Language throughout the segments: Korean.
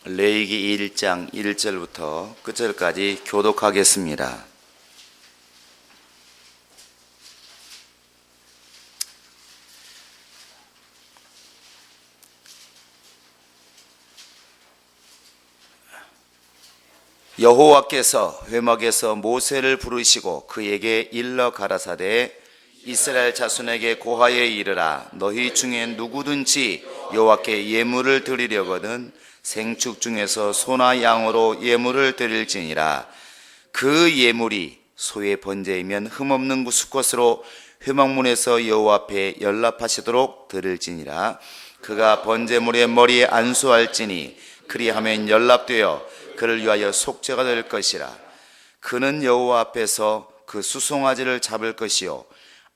레위기 1장 1절부터 끝절까지 교독하겠습니다. 여호와께서 회막에서 모세를 부르시고 그에게 일러 가라사대 이스라엘 자손에게 고하여 이르라. 너희 중에 누구든지 여호와께 예물을 드리려거든 생축 중에서 소나 양으로 예물을 드릴지니라. 그 예물이 소의 번제이면 흠없는 수컷으로 회막문에서 여호와 앞에 연락하시도록 드릴지니라. 그가 번제물의 머리에 안수할지니 그리하면 연락되어 그를 위하여 속죄가 될 것이라. 그는 여호와 앞에서 그 수송아지를 잡을 것이요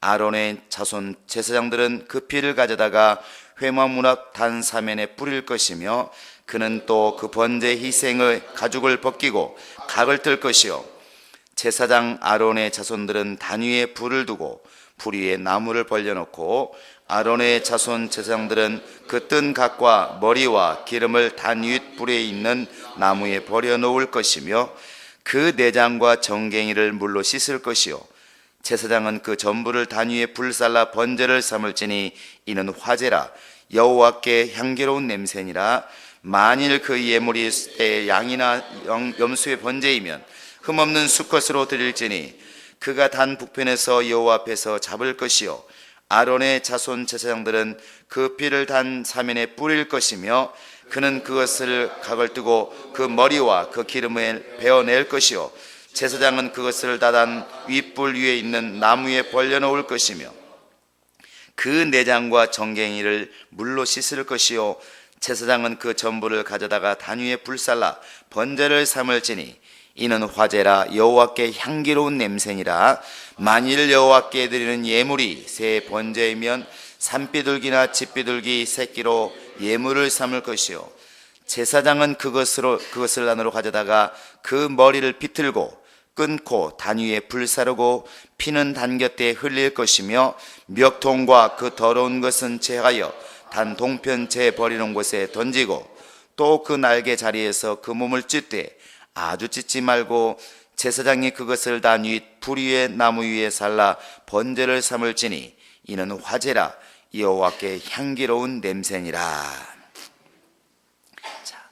아론의 자손 제사장들은 그 피를 가져다가 회막문 앞 단 사면에 뿌릴 것이며 그는 또 그 번제 희생의 가죽을 벗기고 각을 뜰 것이요 제사장 아론의 자손들은 단 위에 불을 두고 불 위에 나무를 벌려놓고 아론의 자손 제사장들은 그 뜬 각과 머리와 기름을 단 윗불에 있는 나무에 버려놓을 것이며 그 내장과 정갱이를 물로 씻을 것이요 제사장은 그 전부를 단 위에 불살라 번제를 삼을지니 이는 화제라. 여호와께 향기로운 냄새니라. 만일 그 예물이 때 양이나 염소의 번제이면 흠없는 수컷으로 드릴지니 그가 단 북편에서 여호와 앞에서 잡을 것이요 아론의 자손 제사장들은 그 피를 단 사면에 뿌릴 것이며 그는 그것을 각을 뜨고 그 머리와 그 기름을 베어낼 것이요 제사장은 그것을 다단 윗불 위에 있는 나무에 벌려놓을 것이며 그 내장과 정갱이를 물로 씻을 것이요 제사장은 그 전부를 가져다가 단 위에 불살라 번제를 삼을지니 이는 화제라. 여호와께 향기로운 냄새니라. 만일 여호와께 드리는 예물이 새 번제이면 산비둘기나 집비둘기 새끼로 예물을 삼을 것이요 제사장은 그것을 안으로 가져다가 그 머리를 비틀고 끊고 단 위에 불사르고 피는 단 곁에 흘릴 것이며 멱통과 그 더러운 것은 제하여 단 동편 제 버리는 곳에 던지고 또 그 날개 자리에서 그 몸을 찢되 아주 찢지 말고 제사장이 그것을 단 윗 불 위에 나무 위에 살라 번제를 삼을지니 이는 화제라. 여호와께 향기로운 냄새니라. 자,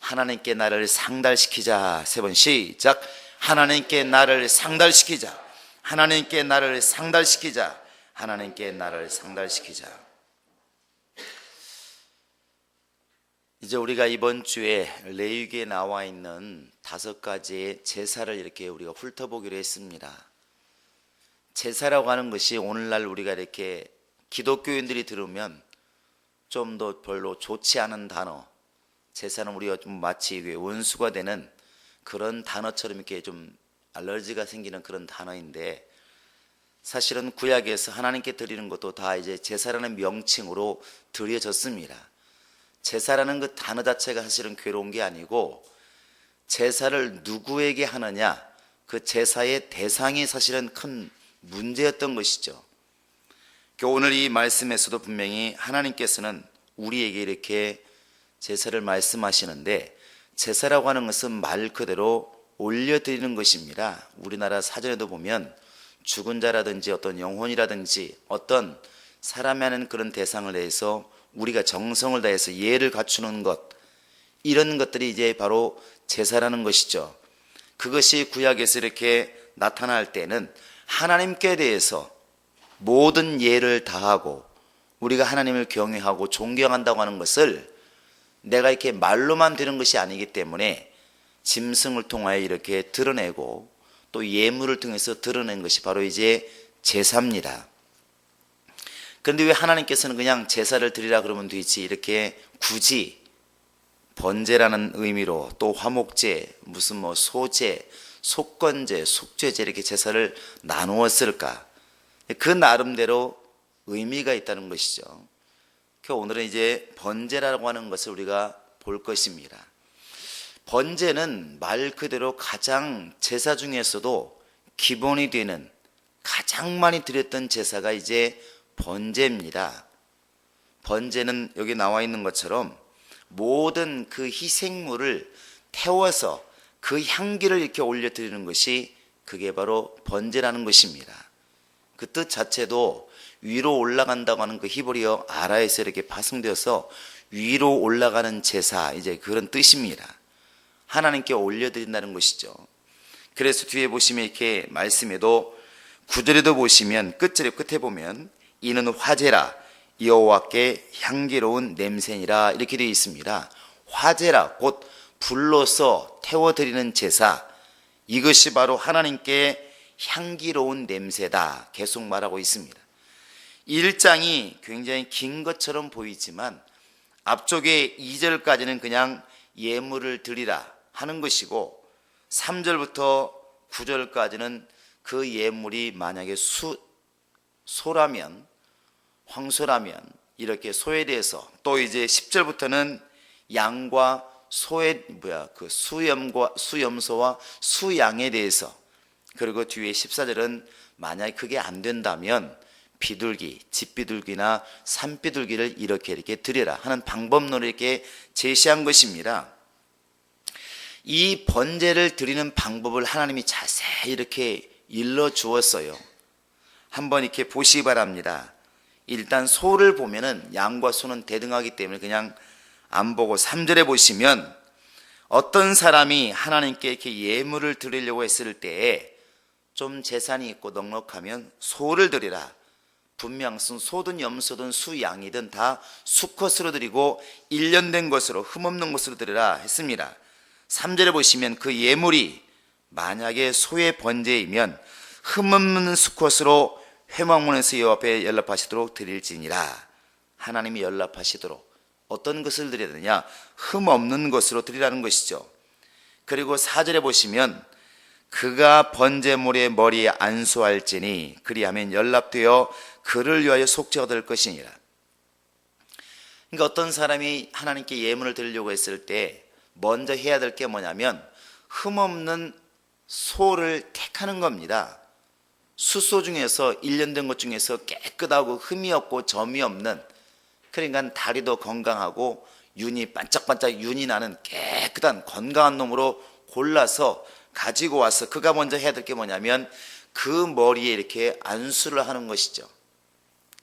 하나님께 나를 상달시키자. 세 번 시작. 하나님께 나를 상달시키자. 하나님께 나를 상달시키자. 하나님께 나를 상달시키자. 이제 우리가 이번 주에 레위기에 나와 있는 5가지의 제사를 이렇게 우리가 훑어보기로 했습니다. 제사라고 하는 것이 오늘날 우리가 이렇게 기독교인들이 들으면 좀 더 별로 좋지 않은 단어, 제사는 우리가 좀 마치 원수가 되는 그런 단어처럼 이렇게 좀 알러지가 생기는 그런 단어인데, 사실은 구약에서 하나님께 드리는 것도 다 이제 제사라는 명칭으로 드려졌습니다. 제사라는 그 단어 자체가 사실은 괴로운 게 아니고 제사를 누구에게 하느냐, 그 제사의 대상이 사실은 큰 문제였던 것이죠. 오늘 이 말씀에서도 분명히 하나님께서는 우리에게 이렇게 제사를 말씀하시는데, 제사라고 하는 것은 말 그대로 올려드리는 것입니다. 우리나라 사전에도 보면 죽은 자라든지 어떤 영혼이라든지 어떤 사람이 하는 그런 대상을 대해서 우리가 정성을 다해서 예를 갖추는 것, 이런 것들이 이제 바로 제사라는 것이죠. 그것이 구약에서 이렇게 나타날 때는 하나님께 대해서 모든 예를 다하고 우리가 하나님을 경외하고 존경한다고 하는 것을 내가 이렇게 말로만 되는 것이 아니기 때문에 짐승을 통하여 이렇게 드러내고 또 예물을 통해서 드러낸 것이 바로 이제 제사입니다. 그런데 왜 하나님께서는 그냥 제사를 드리라 그러면 되지, 이렇게 굳이 번제라는 의미로 또 화목제, 무슨 소제, 속건제, 속죄제 이렇게 제사를 나누었을까? 그 나름대로 의미가 있다는 것이죠. 오늘은 이제 번제라고 하는 것을 우리가 볼 것입니다. 번제는 말 그대로 가장 제사 중에서도 기본이 되는, 가장 많이 드렸던 제사가 이제 번제입니다. 번제는 여기 나와 있는 것처럼 모든 그 희생물을 태워서 그 향기를 이렇게 올려드리는 것이 그게 바로 번제라는 것입니다. 그 뜻 자체도 위로 올라간다고 하는 그 히브리어 아라에서 이렇게 파송되어서 위로 올라가는 제사, 이제 그런 뜻입니다. 하나님께 올려드린다는 것이죠. 그래서 뒤에 보시면 이렇게 말씀에도 9절에도 보시면 끝에 보면 이는 화제라 여호와께 향기로운 냄새니라 이렇게 되어 있습니다. 화제라 곧 불로서 태워드리는 제사, 이것이 바로 하나님께 향기로운 냄새다 계속 말하고 있습니다. 1장이 굉장히 긴 것처럼 보이지만 앞쪽에 2절까지는 그냥 예물을 드리라 하는 것이고 3절부터 9절까지는 그 예물이 만약에 소라면, 황소라면 이렇게 소에 대해서, 또 이제 10절부터는 양과 소의 그 수염소와 수양에 대해서, 그리고 뒤에 14절은 만약에 그게 안 된다면 비둘기, 집비둘기나 산비둘기를 이렇게 드려라 하는 방법론을 이렇게 제시한 것입니다. 이 번제를 드리는 방법을 하나님이 자세히 이렇게 일러 주었어요. 한번 이렇게 보시기 바랍니다. 일단 소를 보면은 양과 소는 대등하기 때문에 그냥 안 보고 3절에 보시면 어떤 사람이 하나님께 이렇게 예물을 드리려고 했을 때에 좀 재산이 있고 넉넉하면 소를 드리라. 분명 소든 염소든 수양이든 다 수컷으로 드리고 1년 된 것으로 흠없는 것으로 드리라 했습니다. 3절에 보시면 그 예물이 만약에 소의 번제이면 흠없는 수컷으로 회막문에서 여호와 앞에 연락하시도록 드릴지니라. 하나님이 연락하시도록 어떤 것을 드려야 되느냐? 흠없는 것으로 드리라는 것이죠. 그리고 4절에 보시면 그가 번제물의 머리에 안수할지니 그리하면 연락되어 그를 위하여 속죄가 될 것이니라. 그러니까 어떤 사람이 하나님께 예물을 드리려고 했을 때 먼저 해야 될 게 뭐냐면 흠없는 소를 택하는 겁니다. 수소 중에서 1년 된 것 중에서 깨끗하고 흠이 없고 점이 없는, 그러니까 다리도 건강하고 윤이 반짝반짝 윤이 나는 깨끗한 건강한 놈으로 골라서 가지고 와서 그가 먼저 해야 될 게 뭐냐면 그 머리에 이렇게 안수를 하는 것이죠.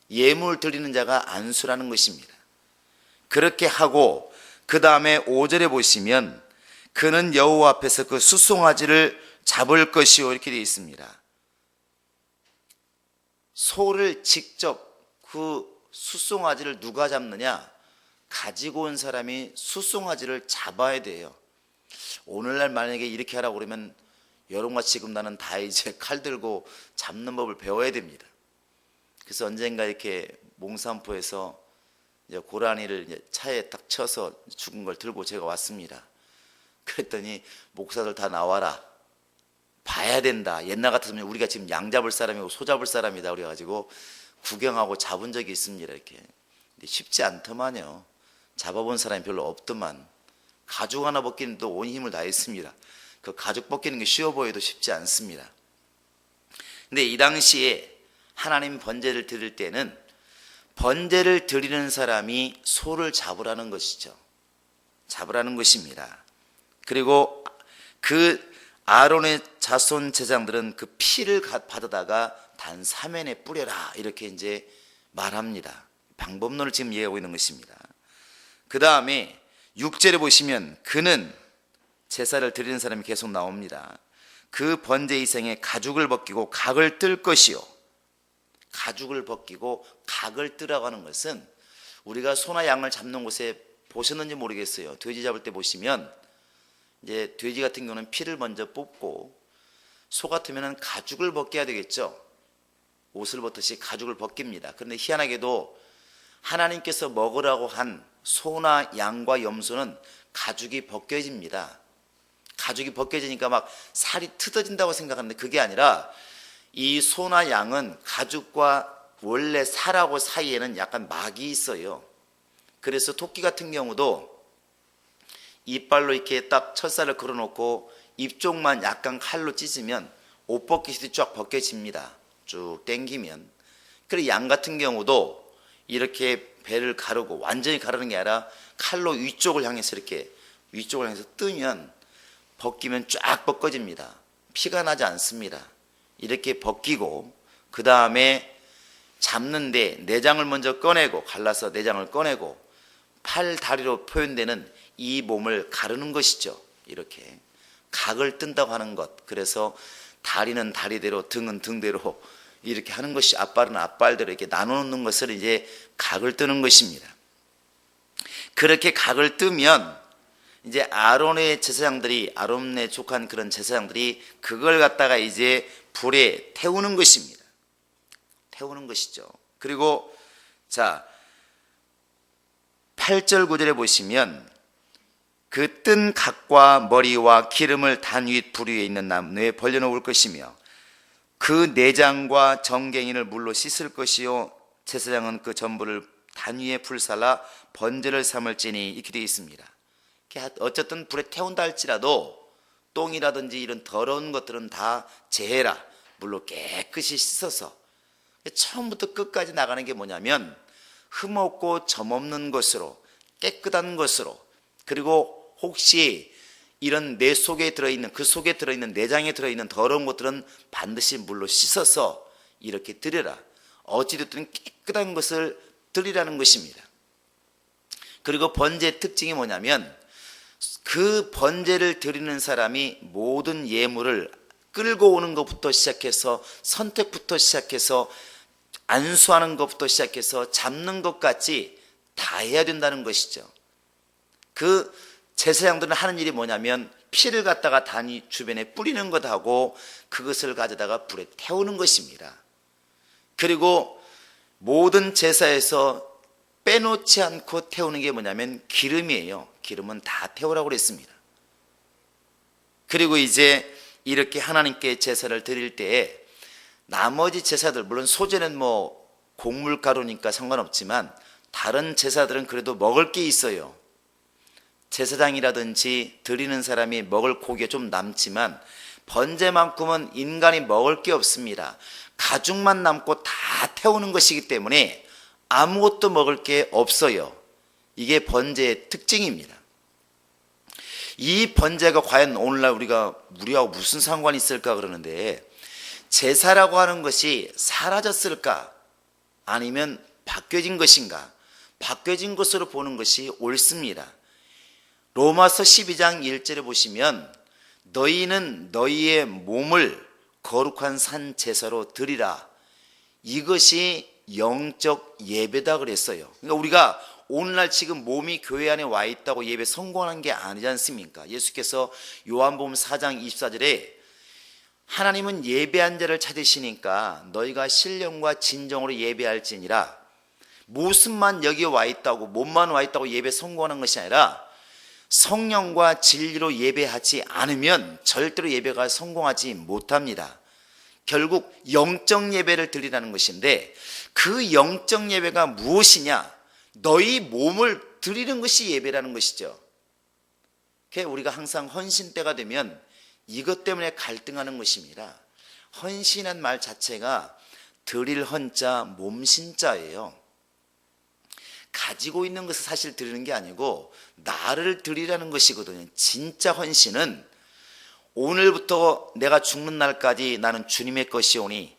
예물 드리는 자가 안수라는 것입니다. 그렇게 하고 그 다음에 5절에 보시면 그는 여호와 앞에서 그 수송아지를 잡을 것이요 이렇게 되어 있습니다. 소를 직접 그 수송아지를 누가 잡느냐? 가지고 온 사람이 수송아지를 잡아야 돼요. 오늘날 만약에 이렇게 하라고 그러면 여러분과 지금 나는 다 이제 칼 들고 잡는 법을 배워야 됩니다. 그래서 언젠가 이렇게 몽산포에서 이제 고라니를 이제 차에 딱 쳐서 죽은 걸 들고 제가 왔습니다. 그랬더니 목사들 다 나와라. 봐야 된다. 옛날 같았으면 우리가 지금 양 잡을 사람이고 소 잡을 사람이다 그래가지고 구경하고 잡은 적이 있습니다. 이렇게. 근데 쉽지 않더만요. 잡아본 사람이 별로 없더만. 가죽 하나 벗기는데 온 힘을 다했습니다. 그 가죽 벗기는 게 쉬워 보여도 쉽지 않습니다. 근데 이 당시에 하나님 번제를 드릴 때는 번제를 드리는 사람이 소를 잡으라는 것이죠. 잡으라는 것입니다. 그리고 그 아론의 자손 제장들은 그 피를 받아다가 단 3엔에 뿌려라 이렇게 이제 말합니다. 방법론을 지금 이해하고 있는 것입니다. 그 다음에 6절에 보시면 그는 제사를 드리는 사람이 계속 나옵니다. 그 번제 이생에 가죽을 벗기고 각을 뜰 것이요. 가죽을 벗기고 각을 뜨라고 하는 것은 우리가 소나 양을 잡는 곳에 보셨는지 모르겠어요. 돼지 잡을 때 보시면 이제 돼지 같은 경우는 피를 먼저 뽑고 소 같으면 가죽을 벗겨야 되겠죠. 옷을 벗듯이 가죽을 벗깁니다. 그런데 희한하게도 하나님께서 먹으라고 한 소나 양과 염소는 가죽이 벗겨집니다. 가죽이 벗겨지니까 막 살이 뜯어진다고 생각하는데 그게 아니라 이 소나 양은 가죽과 원래 살하고 사이에는 약간 막이 있어요. 그래서 토끼 같은 경우도 이빨로 이렇게 딱 철사를 걸어놓고 입 쪽만 약간 칼로 찢으면 옷 벗기듯이 쫙 벗겨집니다. 쭉 당기면. 그리고 양 같은 경우도 이렇게 배를 가르고 완전히 가르는 게 아니라 칼로 위쪽을 향해서 이렇게 위쪽을 향해서 뜨면 벗기면 쫙 벗겨집니다. 피가 나지 않습니다. 이렇게 벗기고 그 다음에 잡는데 내장을 먼저 꺼내고 갈라서 내장을 꺼내고 팔, 다리로 표현되는 이 몸을 가르는 것이죠. 이렇게 각을 뜬다고 하는 것. 그래서 다리는 다리대로 등은 등대로 이렇게 하는 것이 앞발은 앞발대로 이렇게 나누는 것을 이제 각을 뜨는 것입니다. 그렇게 각을 뜨면 이제 아론의 제사장들이 아론에 속한 그런 제사장들이 그걸 갖다가 이제 불에 태우는 것입니다. 태우는 것이죠. 그리고 자 8절 9절에 보시면 그 뜬 각과 머리와 기름을 단 윗 불 위에 있는 나무에 벌려놓을 것이며 그 내장과 정갱이를 물로 씻을 것이요 제사장은 그 전부를 단 위에 불살라 번제를 삼을지니 이렇게 되어 있습니다. 어쨌든 불에 태운다 할지라도 똥이라든지 이런 더러운 것들은 다 제해라. 물로 깨끗이 씻어서. 처음부터 끝까지 나가는 게 뭐냐면 흠없고 점없는 것으로 깨끗한 것으로 그리고 혹시 이런 내 속에 들어있는 그 속에 들어있는 내장에 들어있는 더러운 것들은 반드시 물로 씻어서 이렇게 드려라. 어찌됐든 깨끗한 것을 드리라는 것입니다. 그리고 번제의 특징이 뭐냐면 그 번제를 드리는 사람이 모든 예물을 끌고 오는 것부터 시작해서 선택부터 시작해서 안수하는 것부터 시작해서 잡는 것까지 다 해야 된다는 것이죠. 그 제사장들은 하는 일이 뭐냐면 피를 갖다가 단위 주변에 뿌리는 것하고 그것을 가져다가 불에 태우는 것입니다. 그리고 모든 제사에서 빼놓지 않고 태우는 게 뭐냐면 기름이에요. 기름은 다 태우라고 그랬습니다. 그리고 이제 이렇게 하나님께 제사를 드릴 때에 나머지 제사들, 물론 소제는 뭐 곡물가루니까 상관없지만 다른 제사들은 그래도 먹을 게 있어요. 제사장이라든지 드리는 사람이 먹을 고기가 좀 남지만 번제만큼은 인간이 먹을 게 없습니다. 가죽만 남고 다 태우는 것이기 때문에 아무것도 먹을 게 없어요. 이게 번제의 특징입니다. 이 번제가 과연 오늘날 우리하고 무슨 상관이 있을까 그러는데 제사라고 하는 것이 사라졌을까? 아니면 바뀌어진 것인가? 바뀌어진 것으로 보는 것이 옳습니다. 로마서 12장 1절에 보시면 너희는 너희의 몸을 거룩한 산 제사로 드리라. 이것이 영적 예배다 그랬어요. 그러니까 우리가 오늘날 지금 몸이 교회 안에 와 있다고 예배 성공한 게 아니지 않습니까? 예수께서 요한복음 4장 24절에 하나님은 예배한 자를 찾으시니까 너희가 신령과 진정으로 예배할지니라. 모습만 여기 와 있다고 몸만 와 있다고 예배 성공하는 것이 아니라 성령과 진리로 예배하지 않으면 절대로 예배가 성공하지 못합니다. 결국 영적 예배를 드리라는 것인데 그 영적 예배가 무엇이냐? 너희 몸을 드리는 것이 예배라는 것이죠. 우리가 항상 헌신 때가 되면 이것 때문에 갈등하는 것입니다. 헌신한 말 자체가 드릴 헌자 몸신자예요. 가지고 있는 것을 사실 드리는 게 아니고 나를 드리라는 것이거든요. 진짜 헌신은 오늘부터 내가 죽는 날까지 나는 주님의 것이오니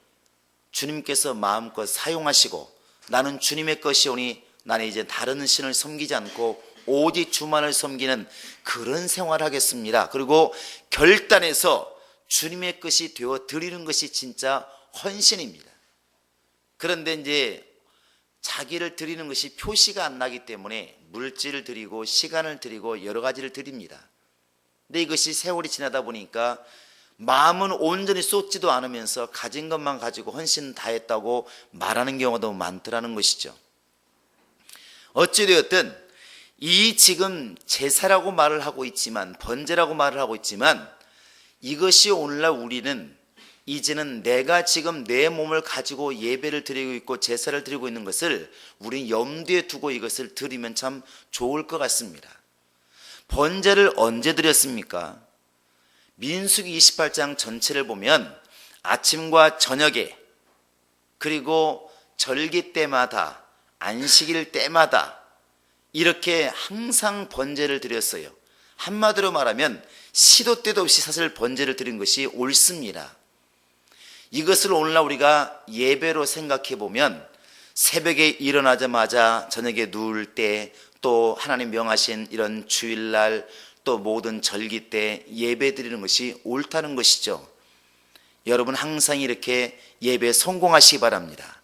주님께서 마음껏 사용하시고 나는 주님의 것이오니 나는 이제 다른 신을 섬기지 않고 오직 주만을 섬기는 그런 생활을 하겠습니다. 그리고 결단해서 주님의 것이 되어 드리는 것이 진짜 헌신입니다. 그런데 이제 자기를 드리는 것이 표시가 안 나기 때문에 물질을 드리고 시간을 드리고 여러 가지를 드립니다. 근데 이것이 세월이 지나다 보니까 마음은 온전히 쏟지도 않으면서 가진 것만 가지고 헌신 다 했다고 말하는 경우도 많더라는 것이죠. 어찌되었든 이 지금 제사라고 말을 하고 있지만 번제라고 말을 하고 있지만 이것이 오늘날 우리는 이제는 내가 지금 내 몸을 가지고 예배를 드리고 있고 제사를 드리고 있는 것을 우리 염두에 두고 이것을 드리면 참 좋을 것 같습니다. 번제를 언제 드렸습니까? 민수기 28장 전체를 보면 아침과 저녁에 그리고 절기 때마다 안식일 때마다 이렇게 항상 번제를 드렸어요. 한마디로 말하면 시도 때도 없이 사실 번제를 드린 것이 옳습니다. 이것을 오늘날 우리가 예배로 생각해 보면 새벽에 일어나자마자 저녁에 누울 때, 또 하나님 명하신 이런 주일날, 또 모든 절기 때 예배 드리는 것이 옳다는 것이죠. 여러분 항상 이렇게 예배 성공하시기 바랍니다.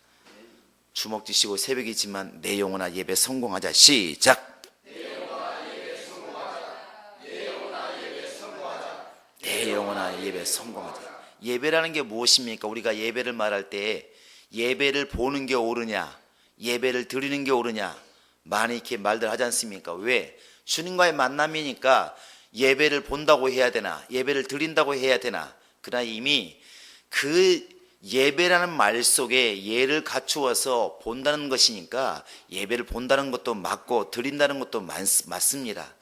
주먹 쥐시고 새벽이지만 내 영혼아 예배 성공하자. 시작. 내 영혼아 예배 성공하자. 내 영혼아 예배 성공하자. 내 영혼아 예배 성공하자. 예배라는 게 무엇입니까? 우리가 예배를 말할 때 예배를 보는 게 옳으냐, 예배를 드리는 게 옳으냐, 많이 이렇게 말들 하지 않습니까? 왜? 주님과의 만남이니까 예배를 본다고 해야 되나, 예배를 드린다고 해야 되나. 그러나 이미 그 예배라는 말 속에 예를 갖추어서 본다는 것이니까 예배를 본다는 것도 맞고 드린다는 것도 맞습니다.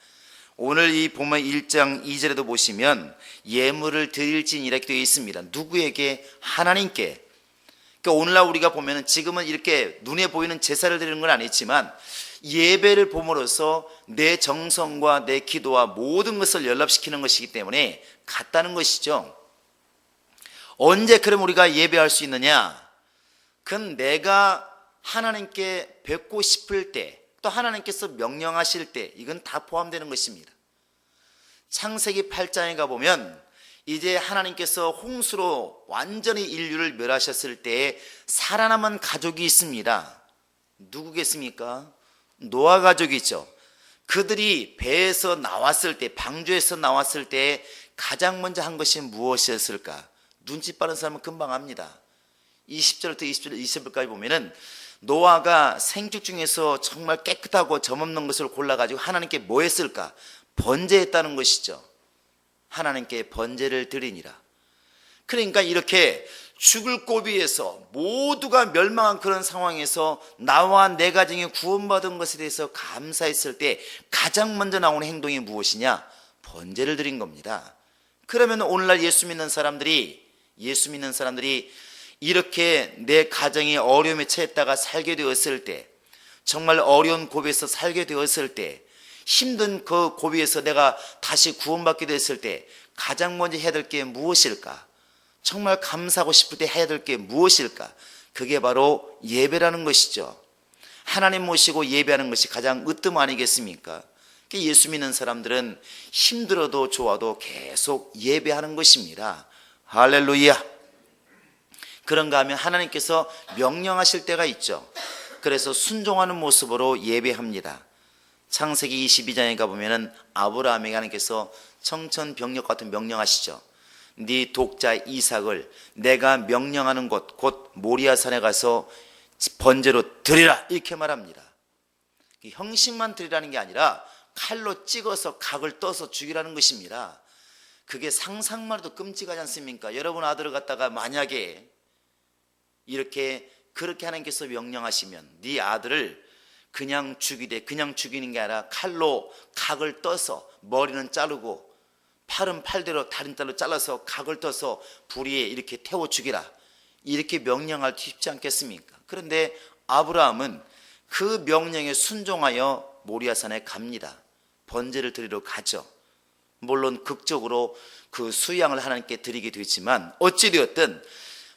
오늘 이 본문 1장 2절에도 보시면 예물을 드릴지니 이렇게 되어 있습니다. 누구에게? 하나님께. 그러니까 오늘날 우리가 보면 지금은 이렇게 눈에 보이는 제사를 드리는 건 아니지만 예배를 봄으로써 내 정성과 내 기도와 모든 것을 연합시키는 것이기 때문에 같다는 것이죠. 언제 그럼 우리가 예배할 수 있느냐? 그건 내가 하나님께 뵙고 싶을 때, 또 하나님께서 명령하실 때, 이건 다 포함되는 것입니다. 창세기 8장에 가보면 이제 하나님께서 홍수로 완전히 인류를 멸하셨을 때에 살아남은 가족이 있습니다. 누구겠습니까? 노아 가족이죠. 그들이 배에서 나왔을 때, 방주에서 나왔을 때 가장 먼저 한 것이 무엇이었을까? 눈치 빠른 사람은 금방 압니다. 20절부터 20절까지 보면은 노아가 생축 중에서 정말 깨끗하고 점없는 것을 골라가지고 하나님께 뭐 했을까? 번제했다는 것이죠. 하나님께 번제를 드리니라. 그러니까 이렇게 죽을 고비에서 모두가 멸망한 그런 상황에서 나와 내 가정이 구원받은 것에 대해서 감사했을 때 가장 먼저 나오는 행동이 무엇이냐? 번제를 드린 겁니다. 그러면 오늘날 예수 믿는 사람들이 이렇게 내 가정이 어려움에 처했다가 살게 되었을 때, 정말 어려운 고비에서 살게 되었을 때, 힘든 그 고비에서 내가 다시 구원받게 됐을 때 가장 먼저 해야 될 게 무엇일까? 정말 감사하고 싶을 때 해야 될 게 무엇일까? 그게 바로 예배라는 것이죠. 하나님 모시고 예배하는 것이 가장 으뜸 아니겠습니까? 예수 믿는 사람들은 힘들어도 좋아도 계속 예배하는 것입니다. 할렐루야. 그런가 하면 하나님께서 명령하실 때가 있죠. 그래서 순종하는 모습으로 예배합니다. 창세기 22장에 가보면 아브라함에게 하나님께서 청천벽력 같은 명령하시죠. 네 독자 이삭을 내가 명령하는 곳 곧 모리아산에 가서 번제로 드리라 이렇게 말합니다. 형식만 드리라는 게 아니라 칼로 찍어서 각을 떠서 죽이라는 것입니다. 그게 상상만 해도 끔찍하지 않습니까? 여러분 아들을 갖다가 만약에 그렇게 하나님께서 명령하시면 네 아들을 그냥 죽이는 게 아니라 칼로 각을 떠서 머리는 자르고 팔은 팔대로 다른 딸로 잘라서 각을 떠서 불 위에 이렇게 태워 죽이라, 이렇게 명령할 쉽지 않겠습니까? 그런데 아브라함은 그 명령에 순종하여 모리아산에 갑니다. 번제를 드리러 가죠. 물론 극적으로 그 수양을 하나님께 드리게 되지만 어찌되었든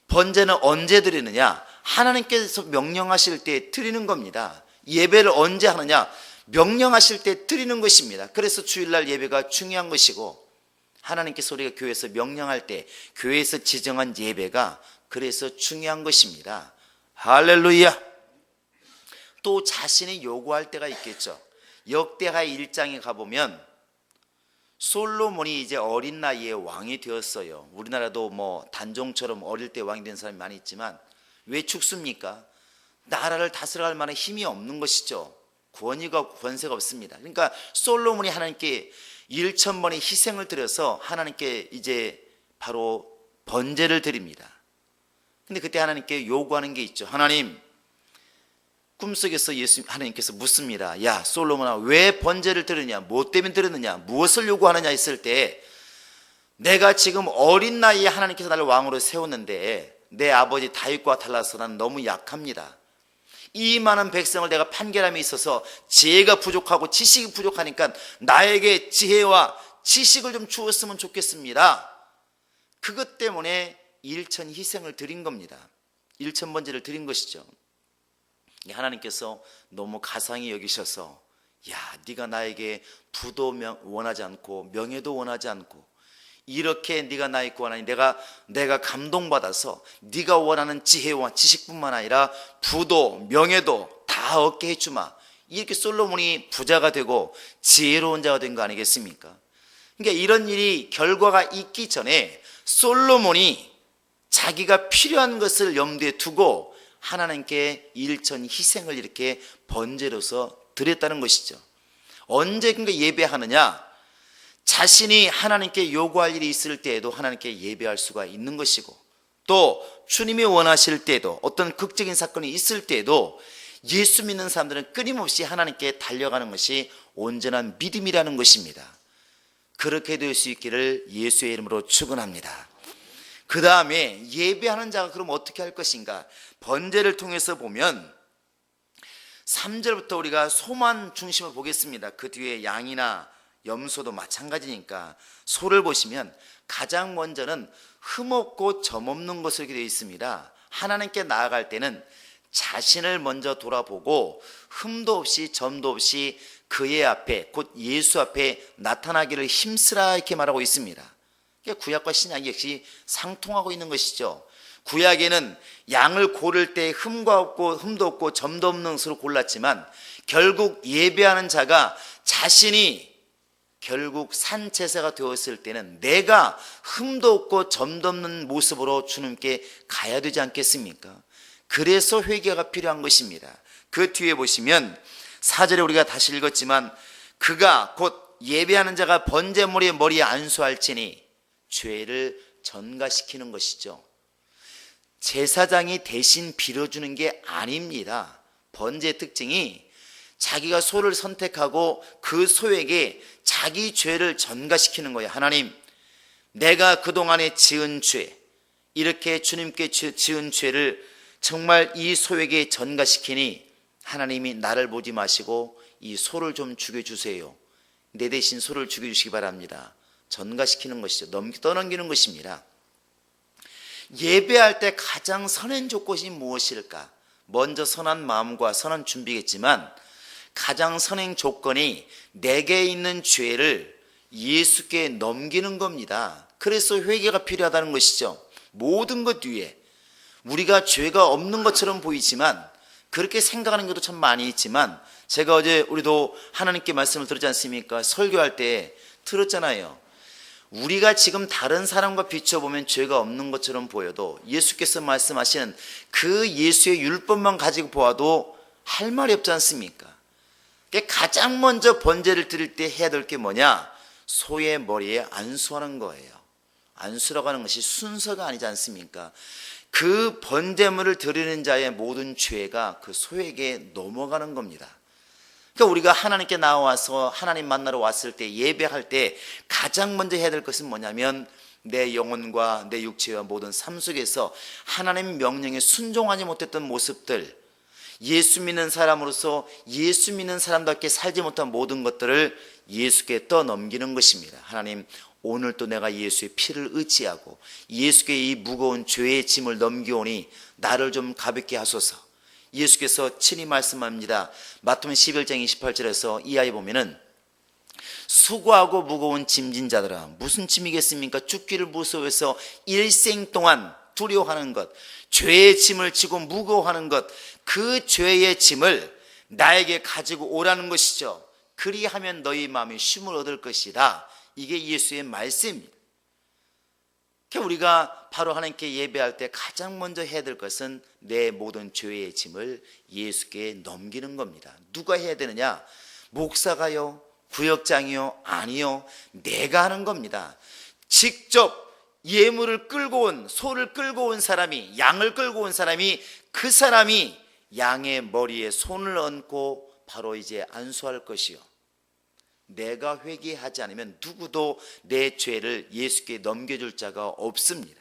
번제는 언제 드리느냐? 하나님께서 명령하실 때 드리는 겁니다. 예배를 언제 하느냐? 명령하실 때 드리는 것입니다. 그래서 주일날 예배가 중요한 것이고, 하나님께서 우리가 교회에서 명령할 때 교회에서 지정한 예배가 그래서 중요한 것입니다. 할렐루야. 또 자신이 요구할 때가 있겠죠. 역대하 1장에 가보면 솔로몬이 이제 어린 나이에 왕이 되었어요. 우리나라도 뭐 단종처럼 어릴 때 왕이 된 사람이 많이 있지만 왜 죽습니까? 나라를 다스려갈 만한 힘이 없는 것이죠. 권세가 없습니다. 그러니까 솔로몬이 하나님께 1,000번의 희생을 드려서 하나님께 이제 바로 번제를 드립니다. 근데 그때 하나님께 요구하는 게 있죠. 하나님, 꿈속에서 하나님께서 묻습니다. 야, 솔로몬아, 왜 번제를 드리느냐? 뭐 때문에 드렸느냐? 무엇을 요구하느냐 했을 때, 내가 지금 어린 나이에 하나님께서 나를 왕으로 세웠는데 내 아버지 다윗과 달라서 나는 너무 약합니다. 이 많은 백성을 내가 판결함에 있어서 지혜가 부족하고 지식이 부족하니까 나에게 지혜와 지식을 좀 주었으면 좋겠습니다. 그것 때문에 일천 희생을 드린 겁니다. 일천 번제를 드린 것이죠. 하나님께서 너무 가상히 여기셔서 야, 네가 나에게 부도 원하지 않고 명예도 원하지 않고 이렇게 네가 나의 구원하니 내가 감동받아서 네가 원하는 지혜와 지식뿐만 아니라 부도 명예도 다 얻게 해주마. 이렇게 솔로몬이 부자가 되고 지혜로운 자가 된 거 아니겠습니까? 그러니까 이런 일이 결과가 있기 전에 솔로몬이 자기가 필요한 것을 염두에 두고 하나님께 일천 희생을 이렇게 번제로서 드렸다는 것이죠. 언제 그러니까 예배하느냐? 자신이 하나님께 요구할 일이 있을 때에도 하나님께 예배할 수가 있는 것이고, 또 주님이 원하실 때에도 어떤 극적인 사건이 있을 때에도 예수 믿는 사람들은 끊임없이 하나님께 달려가는 것이 온전한 믿음이라는 것입니다. 그렇게 될 수 있기를 예수의 이름으로 축원합니다. 그 다음에 예배하는 자가 그럼 어떻게 할 것인가? 번제를 통해서 보면 3절부터 우리가 소만 중심을 보겠습니다. 그 뒤에 양이나 염소도 마찬가지니까 소를 보시면 가장 먼저는 흠없고 점없는 것으로 되어 있습니다. 하나님께 나아갈 때는 자신을 먼저 돌아보고 흠도 없이 점도 없이 그의 앞에 곧 예수 앞에 나타나기를 힘쓰라 이렇게 말하고 있습니다. 구약과 신약이 역시 상통하고 있는 것이죠. 구약에는 양을 고를 때 흠도 없고 점도 없는 것으로 골랐지만 결국 예배하는 자가 자신이 결국 산제사가 되었을 때는 내가 흠도 없고 점도 없는 모습으로 주님께 가야 되지 않겠습니까? 그래서 회개가 필요한 것입니다. 그 뒤에 보시면 4절에 우리가 다시 읽었지만 그가 곧 예배하는 자가 번제물의 머리에 안수할지니 죄를 전가시키는 것이죠. 제사장이 대신 빌어주는 게 아닙니다. 번제의 특징이 자기가 소를 선택하고 그 소에게 자기 죄를 전가시키는 거예요. 하나님, 내가 그동안에 지은 죄, 이렇게 주님께 지은 죄를 정말 이 소에게 전가시키니 하나님이 나를 보지 마시고 이 소를 좀 죽여주세요. 내 대신 소를 죽여주시기 바랍니다. 전가시키는 것이죠. 떠넘기는 것입니다. 예배할 때 가장 선한 조건이 무엇일까? 먼저 선한 마음과 선한 준비겠지만 가장 선행 조건이 내게 있는 죄를 예수께 넘기는 겁니다. 그래서 회개가 필요하다는 것이죠. 모든 것 뒤에 우리가 죄가 없는 것처럼 보이지만 그렇게 생각하는 것도 참 많이 있지만 제가 어제 우리도 하나님께 말씀을 들었지 않습니까? 설교할 때 들었잖아요. 우리가 지금 다른 사람과 비춰보면 죄가 없는 것처럼 보여도 예수께서 말씀하시는 그 예수의 율법만 가지고 보아도 할 말이 없지 않습니까? 가장 먼저 번제를 드릴 때 해야 될 게 뭐냐? 소의 머리에 안수하는 거예요. 안수라고 하는 것이 순서가 아니지 않습니까? 그 번제물을 드리는 자의 모든 죄가 그 소에게 넘어가는 겁니다. 그러니까 우리가 하나님께 나와서 하나님 만나러 왔을 때 예배할 때 가장 먼저 해야 될 것은 뭐냐면 내 영혼과 내 육체와 모든 삶 속에서 하나님 명령에 순종하지 못했던 모습들, 예수 믿는 사람으로서 예수 믿는 사람답게 살지 못한 모든 것들을 예수께 떠넘기는 것입니다. 하나님, 오늘 또 내가 예수의 피를 의지하고 예수께 이 무거운 죄의 짐을 넘겨오니 나를 좀 가볍게 하소서. 예수께서 친히 말씀합니다. 마태복음 11장 28절에서 이하에 보면은 수고하고 무거운 짐진 자들아, 무슨 짐이겠습니까? 죽기를 무서워해서 일생 동안 두려워하는 것, 죄의 짐을 지고 무거워하는 것, 그 죄의 짐을 나에게 가지고 오라는 것이죠. 그리하면 너희 마음이 쉼을 얻을 것이다. 이게 예수의 말씀입니다. 우리가 바로 하나님께 예배할 때 가장 먼저 해야 될 것은 내 모든 죄의 짐을 예수께 넘기는 겁니다. 누가 해야 되느냐? 목사가요? 구역장이요? 아니요. 내가 하는 겁니다. 직접 예물을 끌고 온, 소를 끌고 온 사람이, 양을 끌고 온 사람이, 그 사람이 양의 머리에 손을 얹고 바로 이제 안수할 것이요. 내가 회개하지 않으면 누구도 내 죄를 예수께 넘겨줄 자가 없습니다.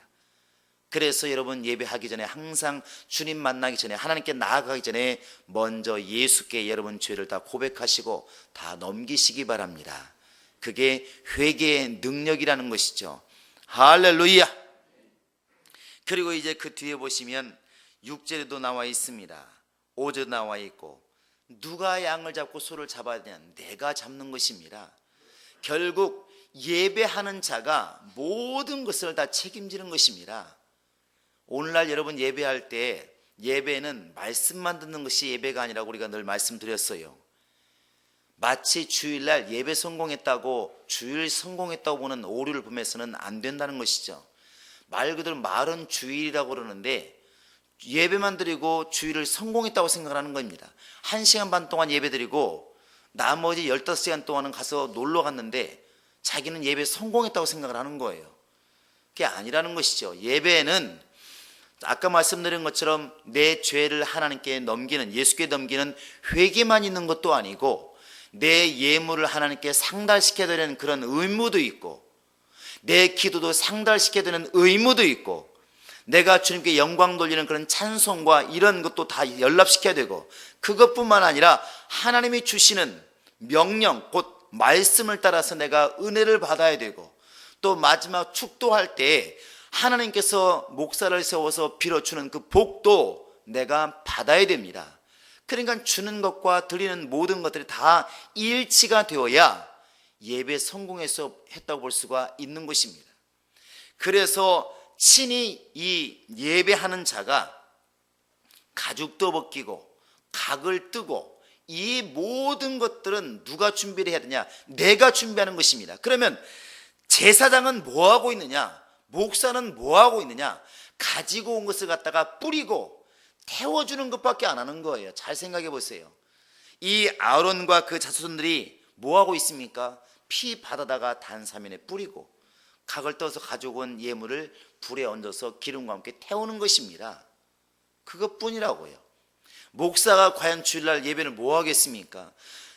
그래서 여러분 예배하기 전에 항상 주님 만나기 전에 하나님께 나아가기 전에 먼저 예수께 여러분 죄를 다 고백하시고 다 넘기시기 바랍니다. 그게 회개의 능력이라는 것이죠. 할렐루야. 그리고 이제 그 뒤에 보시면 6절에도 나와 있습니다. 5절 나와 있고, 누가 양을 잡고 소를 잡아야 되냐? 내가 잡는 것입니다. 결국 예배하는 자가 모든 것을 다 책임지는 것입니다. 오늘날 여러분 예배할 때 예배는 말씀만 듣는 것이 예배가 아니라고 우리가 늘 말씀드렸어요. 마치 주일날 예배 성공했다고 주일 성공했다고 보는 오류를 보면서는 안 된다는 것이죠. 말 그대로 말은 주일이라고 그러는데 예배만 드리고 주일을 성공했다고 생각하는 겁니다. 1시간 반 동안 예배 드리고 나머지 15시간 동안은 가서 놀러 갔는데 자기는 예배 성공했다고 생각을 하는 거예요. 그게 아니라는 것이죠. 예배는 아까 말씀드린 것처럼 내 죄를 하나님께 넘기는, 예수께 넘기는 회개만 있는 것도 아니고 내 예물을 하나님께 상달시켜야 되는 그런 의무도 있고, 내 기도도 상달시켜야 되는 의무도 있고, 내가 주님께 영광 돌리는 그런 찬송과 이런 것도 다 연락시켜야 되고, 그것뿐만 아니라 하나님이 주시는 명령, 곧 말씀을 따라서 내가 은혜를 받아야 되고, 또 마지막 축도할 때 하나님께서 목사를 세워서 빌어주는 그 복도 내가 받아야 됩니다. 그러니까 주는 것과 드리는 모든 것들이 다 일치가 되어야 예배 성공해서 했다고 볼 수가 있는 것입니다. 그래서 친히 이 예배하는 자가 가죽도 벗기고 각을 뜨고 이 모든 것들은 누가 준비를 해야 되냐? 내가 준비하는 것입니다. 그러면 제사장은 뭐 하고 있느냐? 목사는 뭐 하고 있느냐? 가지고 온 것을 갖다가 뿌리고 태워주는 것밖에 안 하는 거예요. 잘 생각해 보세요. 이 아론과 그 자손들이 뭐 하고 있습니까? 피 받아다가 단사면에 뿌리고 각을 떠서 가지고 온 예물을 불에 얹어서 기름과 함께 태우는 것입니다. 그것뿐이라고요. 목사가 과연 주일날 예배를 뭐 하겠습니까?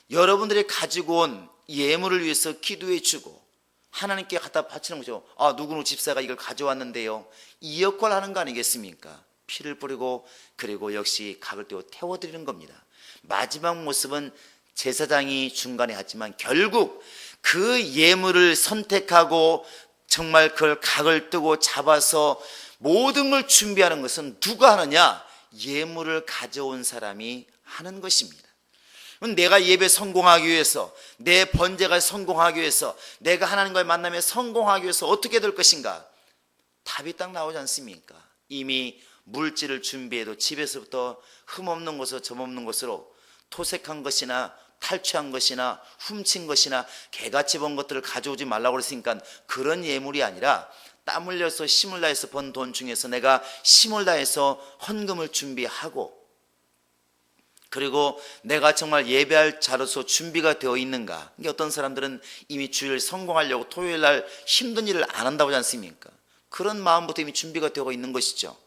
여러분들이 가지고 온 예물을 위해서 기도해 주고 하나님께 갖다 바치는 거죠. 누구누구 집사가 이걸 가져왔는데요, 이 역할을 하는 거 아니겠습니까? 피를 뿌리고 그리고 역시 각을 떼고 태워드리는 겁니다. 마지막 모습은 제사장이 중간에 하지만 결국 그 예물을 선택하고 정말 그걸 각을 뜨고 잡아서 모든 걸 준비하는 것은 누가 하느냐? 예물을 가져온 사람이 하는 것입니다. 내가 예배 성공하기 위해서, 내 번제가 성공하기 위해서, 내가 하나님과의 만남에 성공하기 위해서 어떻게 될 것인가? 답이 딱 나오지 않습니까? 이미 물질을 준비해도 집에서부터 흠없는 것으로 점없는 것으로 토색한 것이나 탈취한 것이나 훔친 것이나 개같이 번 것들을 가져오지 말라고 그랬으니까 그런 예물이 아니라 땀 흘려서 힘을 다해서 번 돈 중에서 내가 힘을 다해서 헌금을 준비하고, 그리고 내가 정말 예배할 자로서 준비가 되어 있는가? 어떤 사람들은 이미 주일 성공하려고 토요일 날 힘든 일을 안 한다고 하지 않습니까? 그런 마음부터 이미 준비가 되어 있는 것이죠.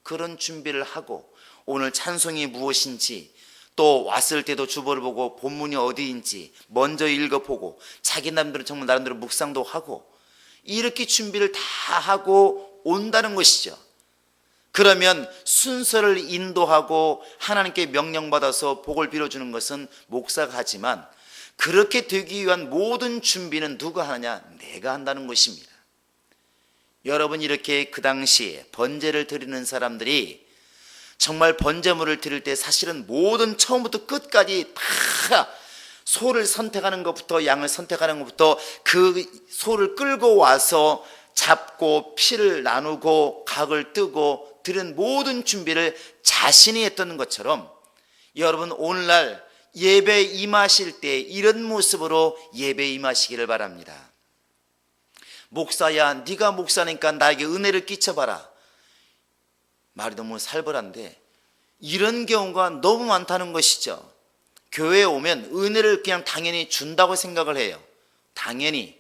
그런 준비를 하고 오늘 찬송이 무엇인지, 또 왔을 때도 주보를 보고 본문이 어디인지 먼저 읽어보고 자기 나름대로 정말 나름대로 묵상도 하고 이렇게 준비를 다 하고 온다는 것이죠. 그러면 순서를 인도하고 하나님께 명령받아서 복을 빌어주는 것은 목사가 하지만 그렇게 되기 위한 모든 준비는 누가 하느냐? 내가 한다는 것입니다. 여러분, 이렇게 그 당시에 번제를 드리는 사람들이 정말 번제물을 드릴 때 사실은 모든 처음부터 끝까지 다 소를 선택하는 것부터 양을 선택하는 것부터 그 소를 끌고 와서 잡고 피를 나누고 각을 뜨고 드린 모든 준비를 자신이 했던 것처럼 여러분 오늘날 예배 임하실 때 이런 모습으로 예배 임하시기를 바랍니다. 목사야, 네가 목사니까 나에게 은혜를 끼쳐봐라. 말이 너무 살벌한데 이런 경우가 너무 많다는 것이죠. 교회에 오면 은혜를 그냥 당연히 준다고 생각을 해요. 당연히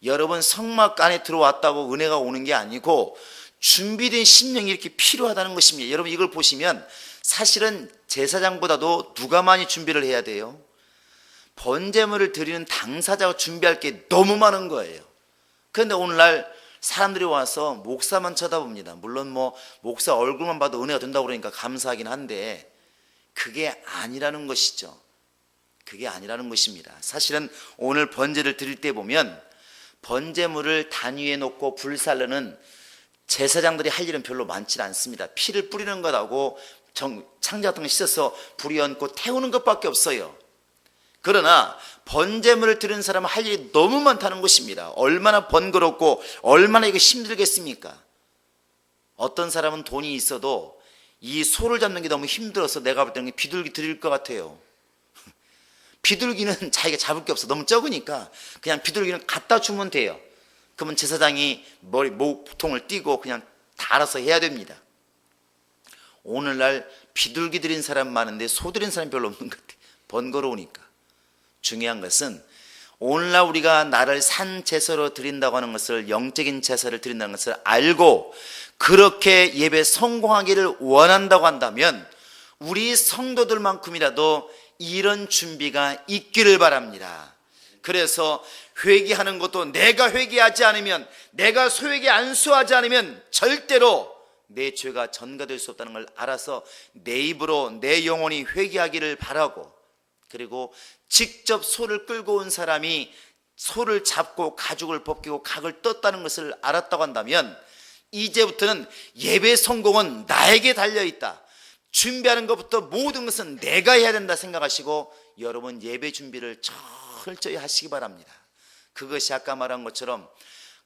여러분 성막 안에 들어왔다고 은혜가 오는 게 아니고 준비된 심령이 이렇게 필요하다는 것입니다. 여러분 이걸 보시면 사실은 제사장보다도 누가 많이 준비를 해야 돼요? 번제물을 드리는 당사자가 준비할 게 너무 많은 거예요. 그런데 오늘날 사람들이 와서 목사만 쳐다봅니다. 물론 뭐 목사 얼굴만 봐도 은혜가 된다고 그러니까 감사하긴 한데 그게 아니라는 것이죠. 그게 아니라는 것입니다. 사실은 오늘 번제를 드릴 때 보면 번제물을 단위에 놓고 불살르는 제사장들이 할 일은 별로 많지 않습니다. 피를 뿌리는 것하고 창자 같은 거 씻어서 불이 얹고 태우는 것밖에 없어요. 그러나 번제물을 드리는 사람은 할 일이 너무 많다는 것입니다. 얼마나 번거롭고 얼마나 이거 힘들겠습니까? 어떤 사람은 돈이 있어도 이 소를 잡는 게 너무 힘들어서 내가 볼 때는 비둘기 드릴 것 같아요. 비둘기는 자기가 잡을 게 없어. 너무 적으니까 그냥 비둘기는 갖다 주면 돼요. 그러면 제사장이 목통을 띄고 그냥 다 알아서 해야 됩니다. 오늘날 비둘기 드린 사람 많은데 소 드린 사람 별로 없는 것 같아요. 번거로우니까. 중요한 것은 오늘날 우리가 나를 산 제사로 드린다고 하는 것을, 영적인 제사를 드린다는 것을 알고 그렇게 예배 성공하기를 원한다고 한다면 우리 성도들만큼이라도 이런 준비가 있기를 바랍니다. 그래서 회개하는 것도 내가 회개하지 않으면, 내가 소에게 안수하지 않으면 절대로 내 죄가 전가될 수 없다는 걸 알아서 내 입으로 내 영혼이 회개하기를 바라고, 그리고 직접 소를 끌고 온 사람이 소를 잡고 가죽을 벗기고 각을 떴다는 것을 알았다고 한다면 이제부터는 예배 성공은 나에게 달려있다, 준비하는 것부터 모든 것은 내가 해야 된다 생각하시고 여러분 예배 준비를 철저히 하시기 바랍니다. 그것이 아까 말한 것처럼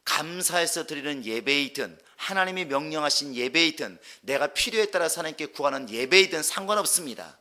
감사해서 드리는 예배이든 하나님이 명령하신 예배이든 내가 필요에 따라서 하나님께 구하는 예배이든 상관없습니다.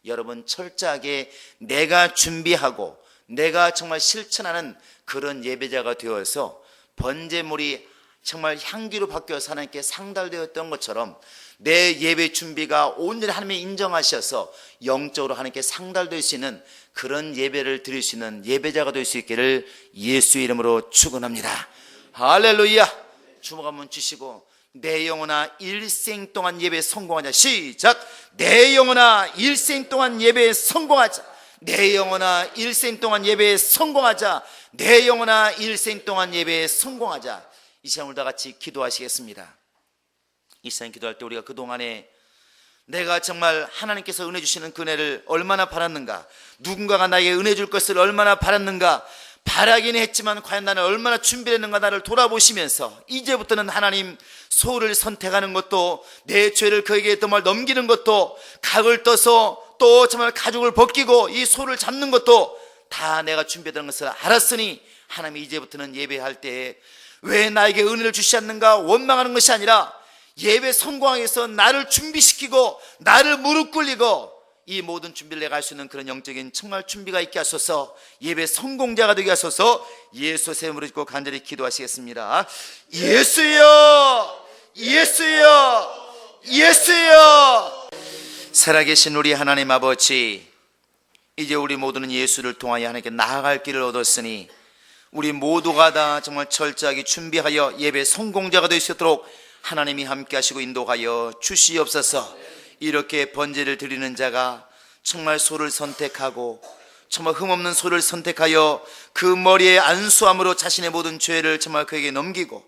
여러분 철저하게 내가 준비하고 내가 정말 실천하는 그런 예배자가 되어서 번제물이 정말 향기로 바뀌어서 하나님께 상달되었던 것처럼 내 예배 준비가 온전히 하나님이 인정하셔서 영적으로 하나님께 상달될 수 있는 그런 예배를 드릴 수 있는 예배자가 될 수 있기를 예수의 이름으로 축원합니다. 할렐루야. 주먹 한번 주시고 내 영혼아 일생 동안 예배에 성공하자. 시작. 내 영혼아 일생 동안 예배에 성공하자. 내 영혼아 일생 동안 예배에 성공하자. 내 영혼아 일생 동안 예배에 성공하자. 이 시간 우리 다 같이 기도하시겠습니다. 이 시간 기도할 때 우리가 그동안에 내가 정말 하나님께서 은혜 주시는 그 은혜를 얼마나 바랐는가, 누군가가 나에게 은혜 줄 것을 얼마나 바랐는가, 바라기는 했지만 과연 나는 얼마나 준비했는가 나를 돌아보시면서 이제부터는 하나님 소를 선택하는 것도, 내 죄를 그에게 정말 넘기는 것도, 각을 떠서 또 정말 가죽을 벗기고 이 소를 잡는 것도 다 내가 준비했다는 것을 알았으니 하나님이 이제부터는 예배할 때에 왜 나에게 은혜를 주시지 않는가 원망하는 것이 아니라 예배 성공하기 위해서 나를 준비시키고 나를 무릎 꿇리고 이 모든 준비를 내가 할 수 있는 그런 영적인 정말 준비가 있게 하소서. 예배 성공자가 되게 하소서. 예수의 이름으로 짓고 간절히 기도하시겠습니다. 예수여, 예수여, 예수여. 살아계신 우리 하나님 아버지, 이제 우리 모두는 예수를 통하여 하나님께 나아갈 길을 얻었으니 우리 모두가 다 정말 철저하게 준비하여 예배 성공자가 될 수 있도록 하나님이 함께 하시고 인도하여 주시옵소서. 이렇게 번제를 드리는 자가 정말 소를 선택하고 정말 흠없는 소를 선택하여 그 머리에 안수함으로 자신의 모든 죄를 정말 그에게 넘기고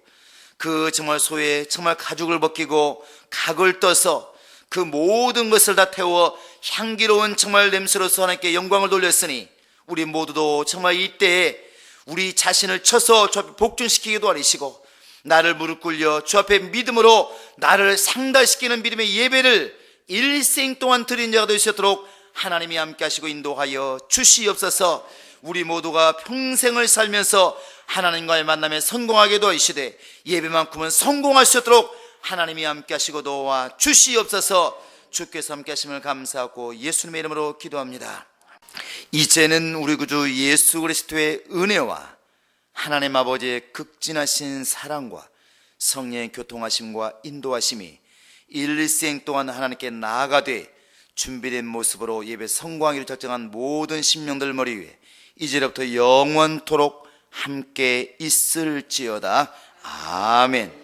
그 정말 소에 정말 가죽을 벗기고 각을 떠서 그 모든 것을 다 태워 향기로운 정말 냄새로서 하나님께 영광을 돌렸으니 우리 모두도 정말 이때에 우리 자신을 쳐서 주 앞에 복종시키기도 하시고 나를 무릎 꿇려 주 앞에 믿음으로 나를 상달시키는 믿음의 예배를 일생 동안 드린 자가 될 수 있도록 하나님이 함께 하시고 인도하여 주시옵소서. 우리 모두가 평생을 살면서 하나님과의 만남에 성공하게 도와주시되 예배만큼은 성공할 수 있도록 하나님이 함께 하시고 도와 주시옵소서. 주께서 함께 하심을 감사하고 예수님의 이름으로 기도합니다. 이제는 우리 구주 예수 그리스도의 은혜와 하나님 아버지의 극진하신 사랑과 성령의 교통하심과 인도하심이 일생 동안 하나님께 나아가되 준비된 모습으로 예배 성공하기를 작정한 모든 심령들 머리 위에 이제부터 영원토록 함께 있을지어다. 아멘.